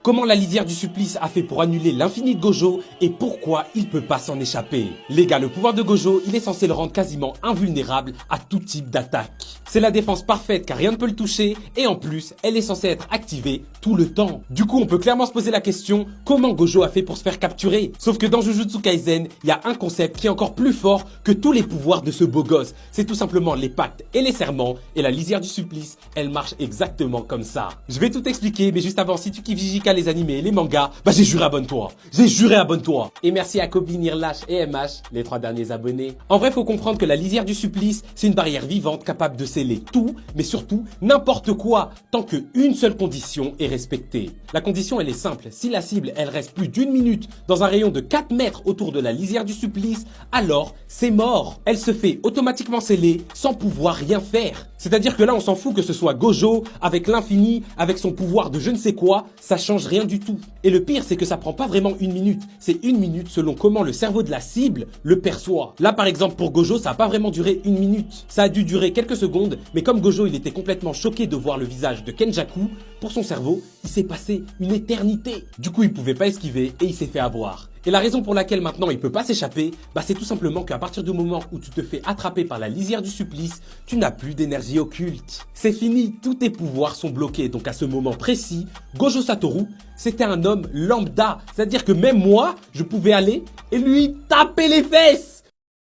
comment la lisière du supplice a fait pour annuler l'infini de Gojo et pourquoi il peut pas s'en échapper. Les gars, le pouvoir de Gojo, il est censé le rendre quasiment invulnérable à tout type d'attaque. C'est la défense parfaite car rien ne peut le toucher et en plus, elle est censée être activée tout le temps. Du coup, on peut clairement se poser la question, comment Gojo a fait pour se faire capturer? Sauf que dans Jujutsu Kaisen, il y a un concept qui est encore plus fort que tous les pouvoirs de ce beau gosse. C'est tout simplement les pactes et les serments et la lisière du supplice, elle marche exactement comme ça. Je vais tout expliquer, mais juste avant, si tu kiffes JJK, les animés et les mangas, bah j'ai juré, abonne-toi. J'ai juré, abonne-toi. Et merci à Kobe, Nirlash et MH, les 3 derniers abonnés. En vrai, faut comprendre que la lisière du supplice, c'est une barrière vivante capable de sceller tout, mais surtout n'importe quoi, tant qu'une seule condition est respectée. La condition, elle est simple. Si la cible, elle reste plus d'1 minute dans un rayon de 4 mètres autour de la lisière du supplice, alors c'est mort. Elle se fait automatiquement sceller sans pouvoir rien faire. C'est-à-dire que là, on s'en fout que ce soit Gojo, avec l'infini, avec son pouvoir de je ne sais quoi, ça change rien du tout. Et le pire, c'est que ça prend pas vraiment 1 minute. C'est 1 minute selon comment le cerveau de la cible le perçoit. Là, par exemple, pour Gojo, ça a pas vraiment duré 1 minute. Ça a dû durer quelques secondes, mais comme Gojo, il était complètement choqué de voir le visage de Kenjaku, pour son cerveau, il s'est passé une éternité. Du coup, il pouvait pas esquiver et il s'est fait avoir. Et la raison pour laquelle maintenant il peut pas s'échapper, bah c'est tout simplement qu'à partir du moment où tu te fais attraper par la lisière du supplice, tu n'as plus d'énergie occulte. C'est fini, tous tes pouvoirs sont bloqués. Donc à ce moment précis, Gojo Satoru, c'était un homme lambda. C'est-à-dire que même moi, je pouvais aller et lui taper les fesses.